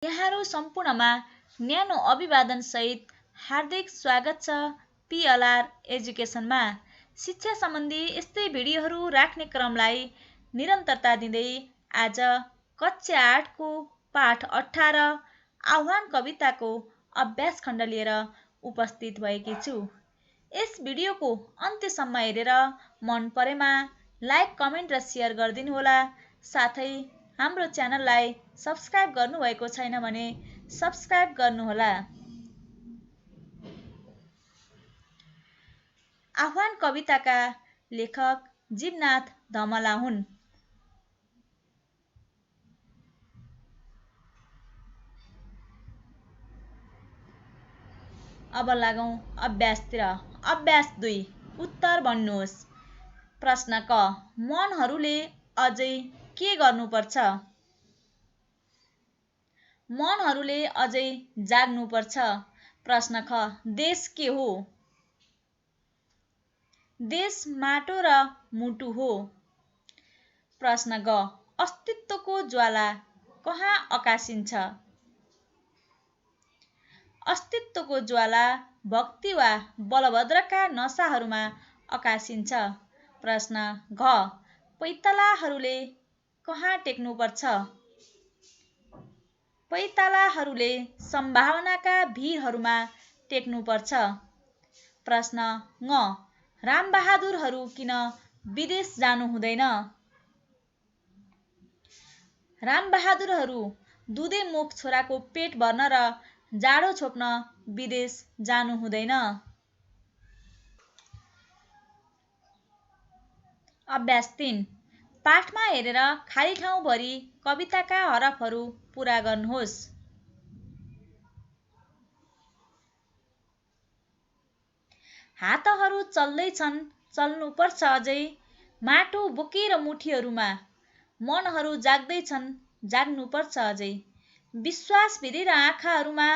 यहाँहरू सम्पूर्णमा न्यानो अभिवादन सहित हार्दिक स्वागत छ पिएलआर एजुकेसनमा। शिक्षा सम्बन्धी यस्तै भिडियोहरू राख्ने क्रमलाई निरन्तरता दिँदै आज कक्षा 8 को पाठ 18 आह्वान कविताको अभ्यास खण्ड लिएर उपस्थित भएकी छु। यस भिडियोको अन्त्यसम्म हेरेर मन परेमा लाइक, कमेन्ट र सेयर गरिदिनुहोला। साथै हाम्रो च्यानललाई सब्स्क्राइब गर्नुभएको छैन भने सब्स्क्राइब गर्नुहोला। आह्वान कविताका लेखक जीवनाथ धमला हुन्। अब लागौं अभ्यासतिर। अभ्यास 2 उत्तर भन्नुहोस्। प्रश्न क मनहरूले अझै के गर्नुपर्छ? मनहरूले अझै जाग्नुपर्छ। प्रश्न ख देश के हो? देश माटो र मुटु हो। प्रश्न ग अस्तित्वको ज्वाला कहाँ अकासिन्छ? अस्तित्वको ज्वाला भक्ति वा बलभद्रका नसाहरूमा अकासिन्छ। प्रश्न घ पैतालाहरूले कहाँ टेक्नुपर्छ? पैतालाहरूले सम्भावनाका भिरहरूमा टेक्नुपर्छ। प्रश्न ङ रामबहादुरहरू किन विदेश जानु हुँदैन? रामबहादुरहरू दुधे मुख छोराको पेट भर्न र जाडो छोप्न विदेश जानु हुँदैन। अभ्यास 3 पाठमा हेरेर खाली ठाउँ भरी कविताका हरफहरू पूरा गर्नुहोस्। हातहरू चल्दैछन्, चल्नुपर्छ अझै, माटो बोकेर मुठीहरूमा। मनहरू जाग्दैछन्, जाग्नुपर्छ अझै, विश्वास भिरेर आँखाहरूमा।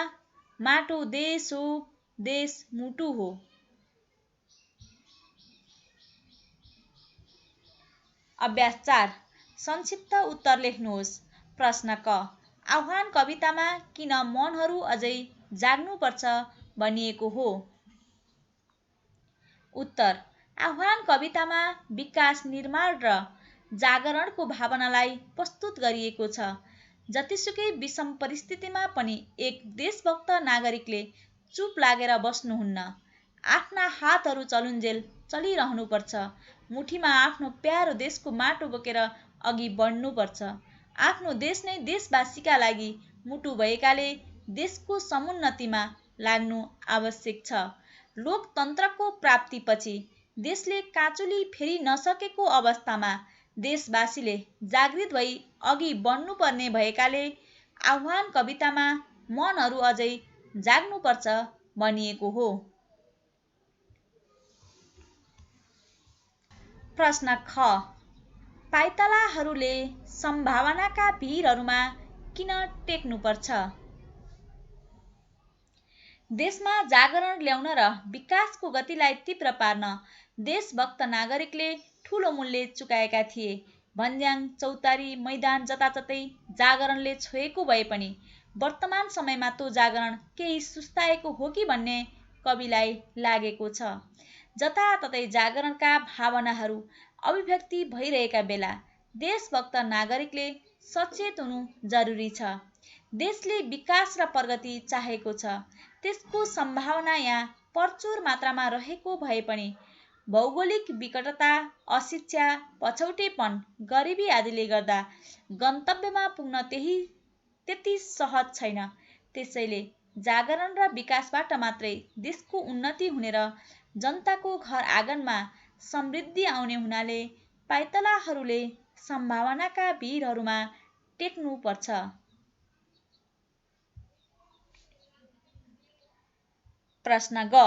माटो देश हो, देश मुटु हो। अभ्यास 4 संक्षिप्त उत्तर लेख्नुहोस्। प्रश्न क आह्वान कवितामा किन मनहरू अझै जाग्नुपर्छ भनिएको हो? उत्तर आह्वान कवितामा विकास, निर्माण र जागरणको भावनालाई प्रस्तुत गरिएको छ। जतिसुकै विषम परिस्थितिमा पनि एक देशभक्त नागरिकले चुप लागेर बस्नुहुन्न। आफ्ना हातहरू चलुन्जेल चलिरहनुपर्छ। मुठीमा आफ्नो प्यारो देशको माटो बोकेर अघि बढ्नुपर्छ। आफ्नो देश नै देशवासीका लागि मुटु भएकाले देशको समुन्नतिमा लाग्नु आवश्यक छ। लोकतन्त्रको प्राप्तिपछि देशले काँचुली फेरि नसकेको अवस्थामा देशवासीले जागृत भई अघि बढ्नुपर्ने भएकाले आह्वान कवितामा मनहरू अझै जाग्नुपर्छ भनिएको हो। प्रश्न ख पाइतालाहरूले सम्भावनाका भिरहरूमा किन टेक्नुपर्छ? देशमा जागरण ल्याउन र विकासको गतिलाई तीव्र पार्न देशभक्त नागरिकले ठूलो मूल्य चुकाएका थिए। भन्ज्याङ, चौतारी, मैदान जताततै जागरणले छोएको भए पनि वर्तमान समयमा त्यो जागरण केही सुस्ताएको हो कि भन्ने कविलाई लागेको छ। जताततै जागरणका भावनाहरू अभिव्यक्ति भइरहेका बेला देशभक्त नागरिकले सचेत हुनु जरुरी छ। देशले विकास र प्रगति चाहेको छ। त्यसको सम्भावना यहाँ प्रचुर मात्रामा रहेको भए पनि भौगोलिक विकटता, अशिक्षा, पछौटेपन, गरिबी आदिले गर्दा गन्तव्यमा पुग्न त्यति सहज छैन। त्यसैले जागरण र विकासबाट मात्रै देशको उन्नति हुने र जनताको घर आँगनमा समृद्धि आउने हुनाले पाइतालाहरूले सम्भावनाका भिरहरूमा टेक्नुपर्छ। प्रश्न ग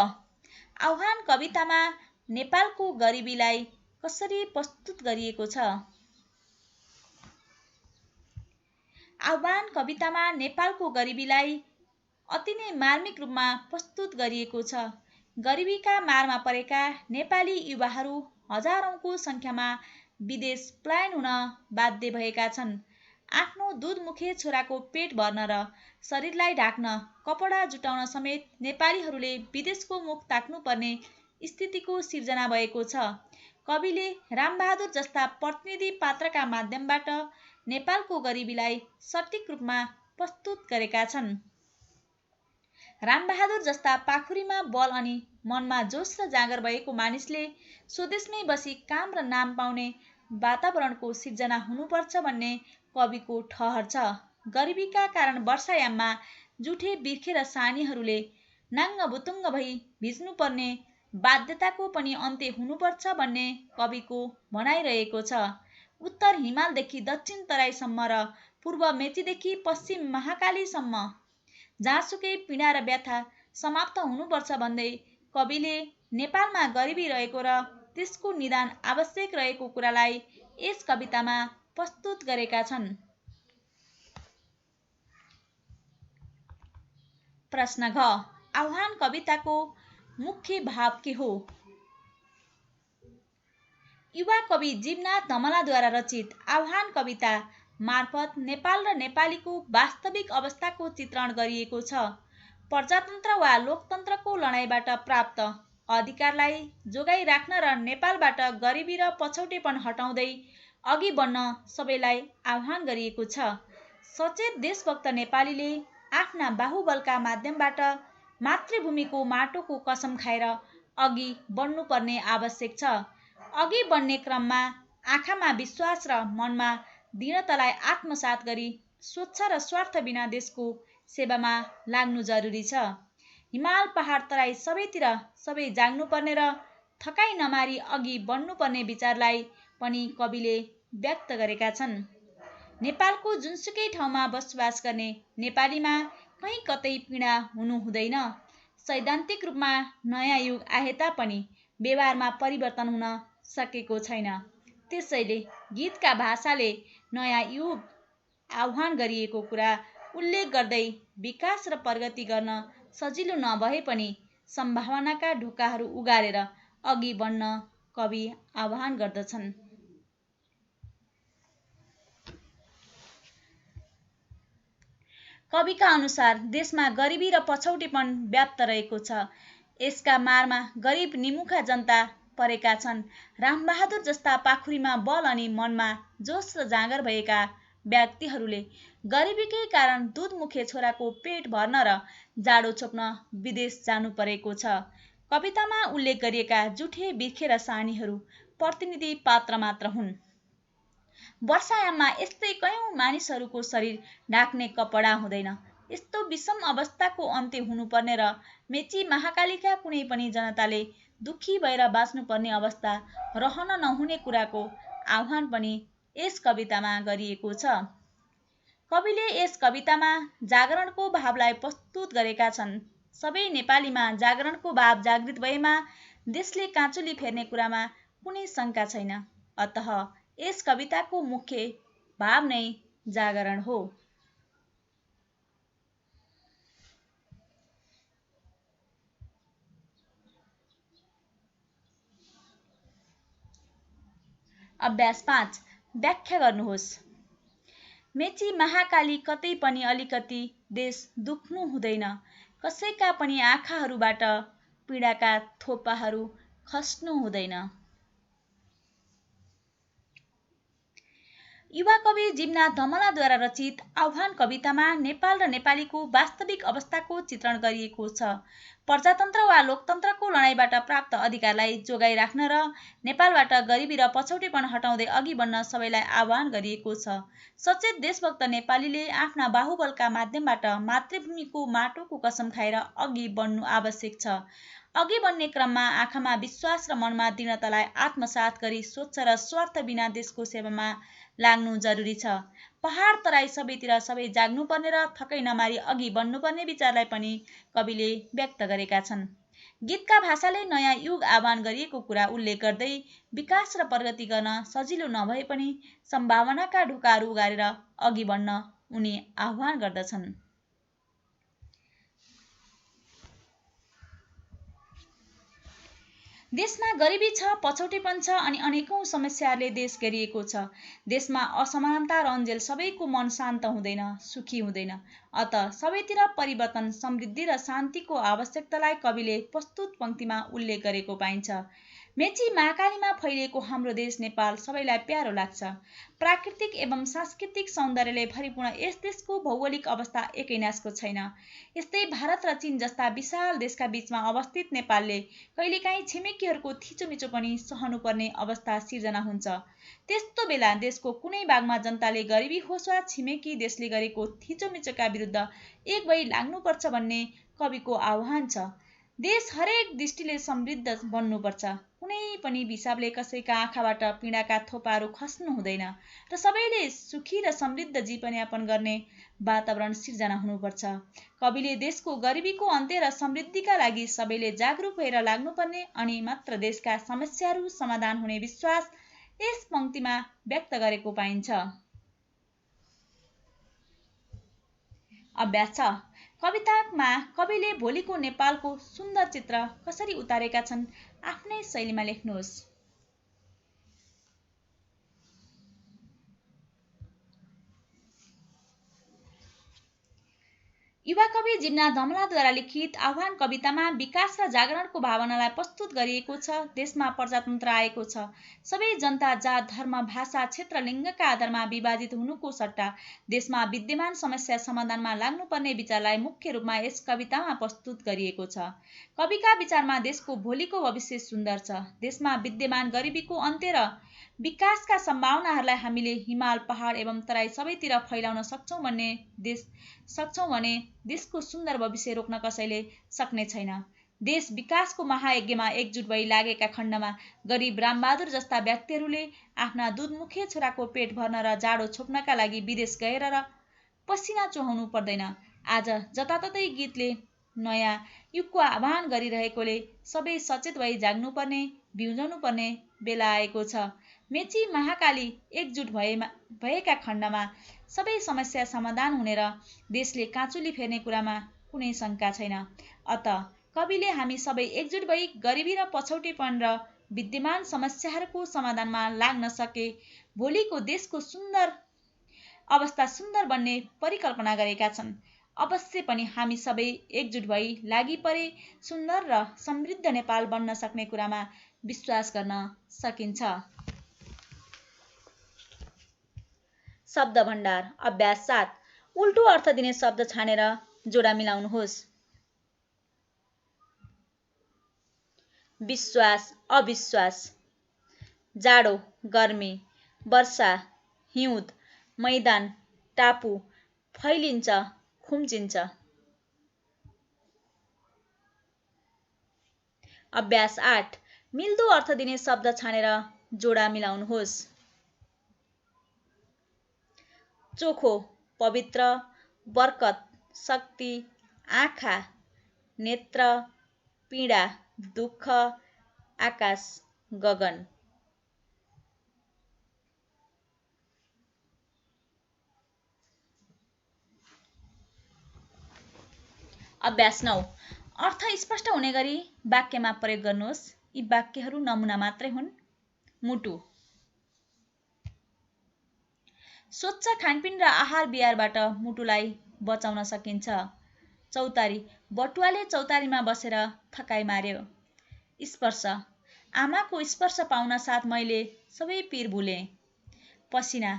आह्वान कवितामा नेपालको गरिबीलाई कसरी प्रस्तुत गरिएको छ? आह्वान कवितामा नेपालको गरिबीलाई अति नै मार्मिक रूपमा प्रस्तुत गरिएको छ। गरिबीका मारमा परेका नेपाली युवाहरू हजारौंको संख्यामा विदेश पलायन हुन बाध्य भएका छन्। आफ्नो दुधमुखे छोराको पेट भर्न र शरीरलाई ढाक्न कपडा जुटाउन समेत नेपालीहरूले विदेशको मुख ताक्नुपर्ने स्थितिको सिर्जना भएको छ। कविले रामबहादुर जस्ता प्रतिनिधि पात्रका माध्यमबाट नेपालको गरिबीलाई सटीक रूपमा प्रस्तुत गरेका छन्। रामबहादुर जस्ता पाखुरीमा बल अनि मनमा जोस र जाँगर भएको मानिसले स्वदेशमै बसी काम र नाम पाउने वातावरणको सिर्जना हुनुपर्छ भन्ने कविको ठहर छ। गरिबीका कारण वर्षायाममा जुठे बिर्खे र सानीहरूले नाङ्ग बुतुङ्ग भई भिज्नुपर्ने बाध्यताको पनि अन्त्य हुनुपर्छ भन्ने कविको भनाइरहेको छ। उत्तर हिमालदेखि दक्षिण तराईसम्म र पूर्व मेचीदेखि पश्चिम महाकालीसम्म जहाँसुकै पीडा र व्यथा समाप्त हुनुपर्छ भन्दै कविले नेपालमा गरिबी रहेको र त्यसको निदान आवश्यक रहेको कुरालाई यस कवितामा प्रस्तुत गरेका छन्। प्रश्न घ, आह्वान कविताको मुख्य भाव के हो? युवा कवि जीवनाथ धमलाद्वारा रचित आह्वान कविता मार्फत नेपाल र नेपालीको वास्तविक अवस्थाको चित्रण गरिएको छ। प्रजातन्त्र वा लोकतन्त्रको लडाईँबाट प्राप्त अधिकारलाई जोगाइराख्न र नेपालबाट गरिबी र पछौटेपन हटाउँदै अघि बढ्न सबैलाई आह्वान गरिएको छ। सचेत देशभक्त नेपालीले आफ्ना बाहुबलका माध्यमबाट मातृभूमिको माटोको कसम खाएर अघि बढ्नुपर्ने आवश्यक छ। अघि बढ्ने क्रममा आँखामा विश्वास र मनमा दृढतालाई आत्मसात गरी स्वच्छ र स्वार्थ बिना देशको सेवामा लाग्नु जरुरी छ। हिमाल पहाड तराई सबैतिर सबै जाग्नुपर्ने र थकाइ नमारी अघि बढ्नुपर्ने विचारलाई पनि कविले व्यक्त गरेका छन्। नेपालको जुनसुकै ठाउँमा बसोबास गर्ने नेपालीमा कहीँ कतै पीडा हुनु हुँदैन। सैद्धान्तिक रूपमा नयाँ युग आए तापनि व्यवहारमा परिवर्तन हुन सकेको छैन। त्यसैले गीतका भाषाले नयाँ युग आह्वान गरिएको कुरा उल्लेख गर्दै विकास र प्रगति गर्न सजिलो नभए पनि सम्भावनाका ढोकाहरू उगारेर अघि बढ्न कवि आह्वान गर्दछन्। कविका अनुसार देशमा गरिबी र पछौटेपन व्याप्त रहेको छ। यसका मारमा गरिब निमुखा जनता परेका छन्। रामबहादुर जस्ता पाखुरीमा बल अनि मनमा जोस र जाँगर भएका व्यक्तिहरूले गरिबीकै कारण दुधमुखे छोराको पेट भर्न र जाडो छोप्न विदेश जानु परेको छ। कवितामा उल्लेख गरिएका जुठे बिर्खे र सानीहरू प्रतिनिधि पात्र मात्र हुन्। वर्षायाममा यस्तै कयौं मानिसहरूको शरीर ढाक्ने कपडा हुँदैन। यस्तो विषम अवस्थाको अन्त्य हुनुपर्ने र मेची महाकालीका कुनै पनि जनताले दुखी भएर बाँच्नुपर्ने अवस्था रहन नहुने कुराको आह्वान पनि यस कवितामा गरिएको छ। कविले यस कवितामा जागरणको भावलाई प्रस्तुत गरेका छन्। सबै नेपालीमा जागरणको भाव जागृत भएमा देशले काँचुली फेर्ने कुरामा कुनै शङ्का छैन। अतः यस कविताको मुख्य भाव नै जागरण हो। अभ्यास 5 व्याख्या गर्नुहोस्। मेची महाकाली कतै पनि अलिकति देश दुख्नु हुँदैन। कसैका पनि आँखाहरूबाट पीडाका थोपाहरू खस्नु हुँदैन। युवा कवि जीवनाथ धमलाद्वारा रचित आह्वान कवितामा नेपाल र नेपालीको वास्तविक अवस्थाको चित्रण गरिएको छ। प्रजातन्त्र वा लोकतन्त्रको लडाईँबाट प्राप्त अधिकारलाई जोगाइराख्न र नेपालबाट गरिबी र पछौटेपन हटाउँदै अघि बढ्न सबैलाई आह्वान गरिएको छ। सचेत देशभक्त नेपालीले आफ्ना बाहुबलका माध्यमबाट मातृभूमिको माटोको कसम खाएर अघि बढ्नु आवश्यक छ। अघि बढ्ने क्रममा आँखामा विश्वास र मनमा दृढतालाई आत्मसात गरी स्वच्छ र स्वार्थ बिना देशको सेवामा लाग्नु जरुरी छ। पहाड तराई सबैतिर सबै जाग्नुपर्ने र थकै नमारी अघि बढ्नुपर्ने विचारलाई पनि कविले व्यक्त गरेका छन्। गीतका भाषाले नयाँ युग आह्वान गरिएको कुरा उल्लेख गर्दै विकास र प्रगति गर्न सजिलो नभए पनि सम्भावनाका ढोकाहरू उगारेर अघि बढ्न उनी आह्वान गर्दछन्। देशमा गरिबी छ, पछौटेपन छ अनि अनेकौं समस्याहरूले देश घेरिएको छ। देशमा असमानता रहन्जेल सबैको मन शान्त हुँदैन, सुखी हुँदैन। अत सबैतिर परिवर्तन, समृद्धि र शान्तिको आवश्यकतालाई कविले प्रस्तुत पंक्तिमा उल्लेख गरेको पाइन्छ। मेची महाकालीमा फैलिएको हाम्रो देश नेपाल सबैलाई प्यारो लाग्छ। प्राकृतिक एवं सांस्कृतिक सौन्दर्यले भरिपूर्ण यस देशको भौगोलिक अवस्था एकैनासको छैन। यस्तै भारत र चीन जस्ता विशाल देशका बीचमा अवस्थित नेपालले कहिलेकाहीँ छिमेकीहरूको थिचोमिचो पनि सहनुपर्ने अवस्था सिर्जना हुन्छ। त्यस्तो बेला देशको कुनै भागमा जनताले गरिबी होस् वा छिमेकी देशले गरेको थिचोमिचोका विरुद्ध एक भई लाग्नुपर्छ भन्ने कविको आह्वान छ। देश हरेक दृष्टिले समृद्ध बन्नुपर्छ। कुनै पनि हिसाबले कसैका आँखाबाट पीडाका थोपाहरू खस्नु हुँदैन र सबैले सुखी र समृद्ध जीवनयापन गर्ने वातावरण सिर्जना हुनुपर्छ। कविले देशको गरिबीको अन्त्य र समृद्धिका लागि सबैले जागरुक भएर लाग्नुपर्ने अनि मात्र देशका समस्याहरू समाधान हुने विश्वास यस पंक्तिमा व्यक्त गरेको पाइन्छ। अभ्यास 6। कवितामा कविले भोलिको नेपालको सुन्दर चित्र कसरी उतारेका छन् आफ्नै शैलीमा लेख्नुहोस्। युवा कवि जिम्ना धमलाद्वारा लिखित आह्वान कवितामा विकास र जागरणको भावनालाई प्रस्तुत गरिएको छ। देशमा प्रजातन्त्र आएको छ। सबै जनता जात, धर्म, भाषा, क्षेत्र, लिङ्गका आधारमा विभाजित हुनुको सट्टा देशमा विद्यमान समस्या समाधानमा लाग्नुपर्ने विचारलाई मुख्य रूपमा यस कवितामा प्रस्तुत गरिएको छ। कविका विचारमा देशको भोलिको भविष्य सुन्दर छ। देशमा विद्यमान गरिबीको अन्त्य र विकासका सम्भावनाहरूलाई हामीले हिमाल, पहाड एवं तराई सबैतिर फैलाउन सक्छौं भने देशको सुन्दर भविष्य रोक्न कसैले सक्ने छैन। देश विकासको महायज्ञमा एकजुट भई लागेका खण्डमा गरिब रामबहादुर जस्ता व्यक्तिहरूले आफ्ना दुधमुखे छोराको पेट भर्न र जाडो छोप्नका लागि विदेश गएर र पसिना चुहाउनु पर्दैन। आज जताततै गीतले नयाँ युगको आह्वान गरिरहेकोले सबै सचेत भई जाग्नुपर्ने, बिउजनुपर्ने बेला आएको छ। मेची महाकाली एकजुट भएका खण्डमा सबै समस्या समाधान हुने र देशले काँचुली फेर्ने कुरामा कुनै शङ्का छैन। अत कविले हामी सबै एकजुट भई गरिबी र पछौटेपन र विद्यमान समस्याहरूको समाधानमा लाग्न सके भोलिको देशको अवस्था सुन्दर बन्ने परिकल्पना गरेका छन्। अवश्य पनि हामी सबै एकजुट भई लागिपरे सुन्दर र समृद्ध नेपाल बन्न सक्ने कुरामा विश्वास गर्न सकिन्छ। शब्द भण्डार अभ्यास 7। उल्टो अर्थ दिने शब्द छानेर जोडा मिलाउनुहोस्। विश्वास, अविश्वास। जाडो, गर्मी। वर्षा, हिउँद। मैदान, टापु। फैलिन्छ, खुम्चिन्छ। अभ्यास 8। मिल्दो अर्थ दिने शब्द छानेर जोडा मिलाउनुहोस्। चोखो, पवित्र। बरकत, शक्ति। आँखा, नेत्र। पीडा, दुःख। आकाश, गगन। अभ्यास 9। अर्थ स्पष्ट हुने गरी वाक्यमा प्रयोग गर्नुहोस्। यी वाक्यहरू नमुना मात्रै हुन्। मुटु। स्वच्छ खानपिन र आहार विहारबाट मुटुलाई बचाउन सकिन्छ। चौतारी, बटुवाले चौतारीमा बसेर थकाइ मार्यो। स्पर्श, आमाको स्पर्श पाउन साथ मैले सबै पीर भुलेँ। पसिना,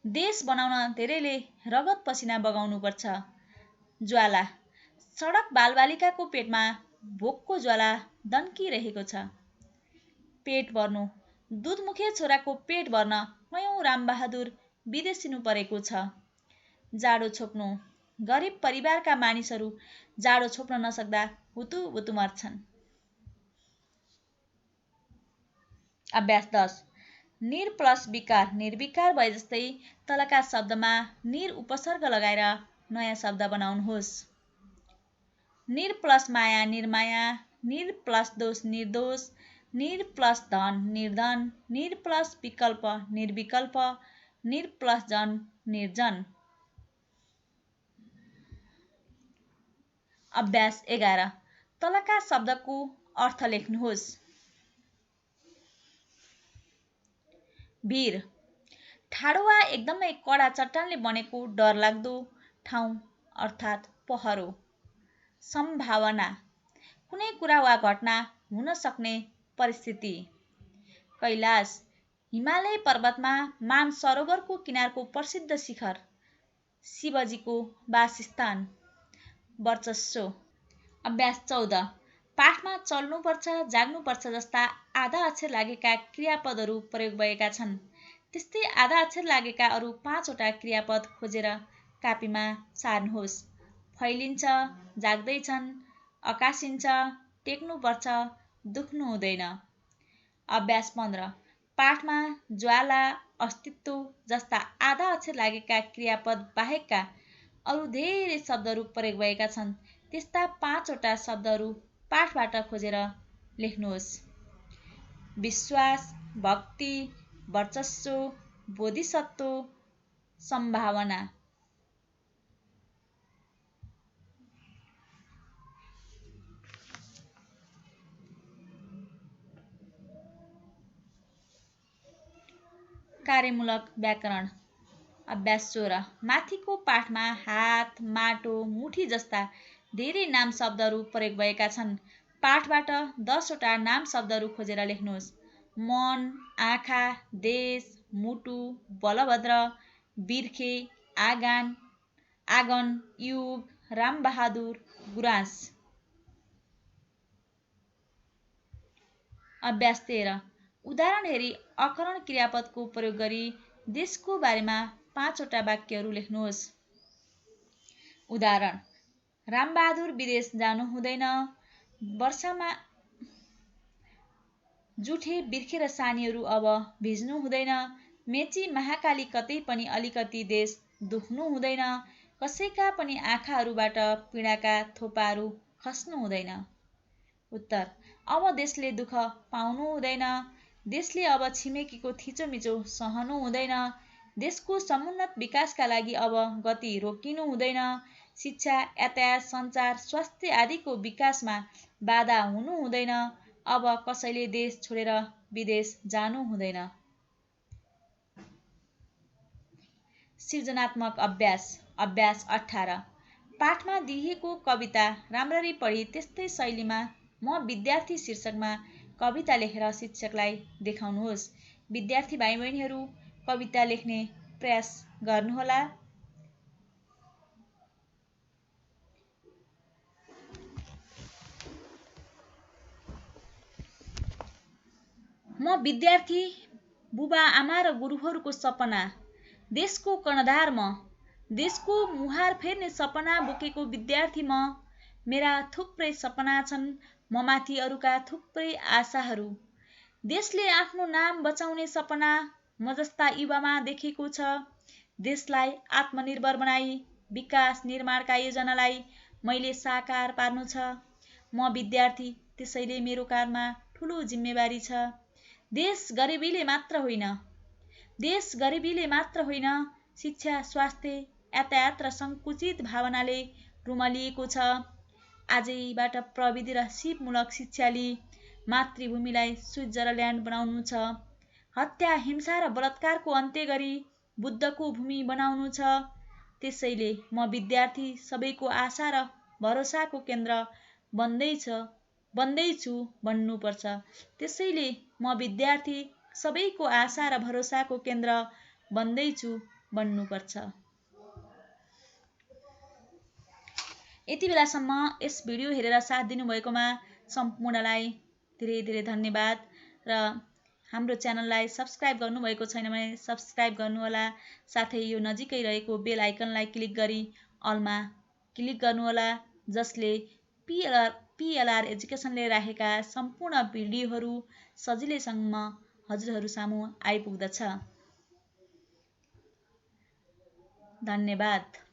देश बनाउन धेरैले रगत पसिना बगाउनुपर्छ। ज्वाला, सडक बालबालिकाको पेटमा भोकको ज्वाला दन्किरहेको छ। पेट भर्नु, दुधमुखे छोराको पेट भर्न कयौं रामबहादुर विदेशिनु परेको छ। जाडो छोप्नु, गरिब परिवारका मानिसहरू जाडो छोप्न नसक्दा हुतुहुतु मर्छन्। अभ्यास 10। निर प्लस विकार निर्विकार भए जस्तै तलका शब्दमा निर उपसर्ग लगाएर नयाँ शब्द बनाउनुहोस्। निर प्लस माया निर्माया। निर प्लस दोष निर्दोष। निर प्लस धन निर्धन। निर प्लस विकल्प निर्विकल्प। निर प्लस जन निर्जन। अभ्यास 11। तलका शब्दको अर्थ लेख्नुहोस्। भिर, ठाडो वा एकदमै कडा चट्टानले बनेको डरलाग्दो ठाउँ अर्थात् पहरो। सम्भावना, कुनै कुरा वा घटना हुन सक्ने परिस्थिति। कैलाश, हिमालय पर्वतमा मानसरोवरको किनारको प्रसिद्ध शिखर, शिवजीको वासस्थान। वर्चस्व। अभ्यास 14, पाठमा चल्नुपर्छ, जाग्नुपर्छ जस्ता आधा अक्षर लागेका क्रियापदहरू प्रयोग भएका छन्। त्यस्तै आधा अक्षर लागेका अरू 5 वटा क्रियापद खोजेर कापीमा सार्नुहोस्। फैलिन्छ, जाग्दैछन्, अकासिन्छ, टेक्नुपर्छ, दुख्नु हुँदैन। अभ्यास 15, पाठमा ज्वाला, अस्तित्व जस्ता आधा अक्षर लागेका क्रियापद बाहेकका अरू धेरै शब्दहरू प्रयोग भएका छन्। त्यस्ता 5 वटा शब्दहरू पाठबाट खोजेर लेख्नुहोस्। विश्वास, भक्ति, वर्चस्व, बोधिसत्व, सम्भावना। कार्यमूलक व्याकरण। अभ्यास 16, माथिको पाठमा हात, माटो, मुठी जस्ता धेरै नाम शब्दहरू प्रयोग भएका छन्। पाठबाट 10 वटा नाम शब्दहरू खोजेर लेख्नुहोस्। मन, आँखा, देश, मुटु, बलभद्र, बिर्खे, आँगन, युग, रामबहादुर, गुराँस। अभ्यास 13, उदाहरण हेरी अकरण क्रियापदको प्रयोग गरी देशको बारेमा 5 वटा वाक्यहरू लेख्नुहोस्। उदाहरण, रामबहादुर विदेश जानु हुँदैन, वर्षामा जुठे बिर्खे र सानीहरू अब भिज्नु हुँदैन, मेची महाकाली कतै पनि अलिकति देश दुख्नु हुँदैन, कसैका पनि आँखाहरूबाट पीडाका थोपाहरू खस्नु हुँदैन। उत्तर, अब देशले दुःख पाउनु हुँदैन, देशले अब छिमेकीको थिचोमिचो सहनु हुँदैन, देशको समुन्नत विकासका लागि अब गति रोकिनु हुँदैन, शिक्षा, यातायात, सञ्चार, स्वास्थ्य आदिको विकासमा बाधा हुनु हुँदैन, अब कसैले देश छोडेर विदेश जानु हुँदैन। सृजनात्मक अभ्यास। अभ्यास 18, पाठमा दिइएको कविता राम्ररी पढी त्यस्तै शैलीमा म विद्यार्थी शीर्षकमा कविता लेखेर शिक्षकलाई देखाउनुहोस्। विद्यार्थी भाइ बहिनीहरू कविता लेख्ने प्रयास गर्नुहोला। म विद्यार्थी, बुबा आमा र गुरुहरूको सपना, देशको कर्णधार म, देशको मुहार फेर्ने सपना बोकेको विद्यार्थी म, मेरा थुप्रै सपना छन्, ममाथि अरूका थुप्रै आशाहरू, देशले आफ्नो नाम बचाउने सपना म जस्ता युवामा देखेको छ, देशलाई आत्मनिर्भर बनाई विकास निर्माणका योजनालाई मैले साकार पार्नु छ। म विद्यार्थी, त्यसैले मेरो काँधमा ठुलो जिम्मेवारी छ। देश गरिबीले मात्र होइन, शिक्षा, स्वास्थ्य, यातायात र सङ्कुचित भावनाले रुमलिएको छ। आजैबाट प्रविधि र सिपमूलक शिक्षा लिई मातृभूमिलाई स्विट्जरल्यान्ड बनाउनु छ। हत्या, हिंसा र बलात्कारको अन्त्य गरी बुद्धको भूमि बनाउनु छ। त्यसैले म विद्यार्थी सबैको आशा र भरोसाको केन्द्र बन्दैछु भन्नुपर्छ। त्यसैले म विद्यार्थी सबैको आशा र भरोसाको केन्द्र बन्दैछु भन्नुपर्छ। यति बेलासम्म यस भिडियो हेरेर साथ दिनुभएकोमा सम्पूर्णलाई धेरै धेरै धन्यवाद र हाम्रो च्यानललाई सब्स्क्राइब गर्नुभएको छैन भने सब्स्क्राइब गर्नुहोला। साथै यो नजिकै रहेको बेल आइकनलाई क्लिक गरी अलमा क्लिक गर्नुहोला, जसले पिएलआर एजुकेसनले राखेका सम्पूर्ण भिडियोहरू सजिलैसँग हजुरहरू सामु आइपुग्दछ। धन्यवाद।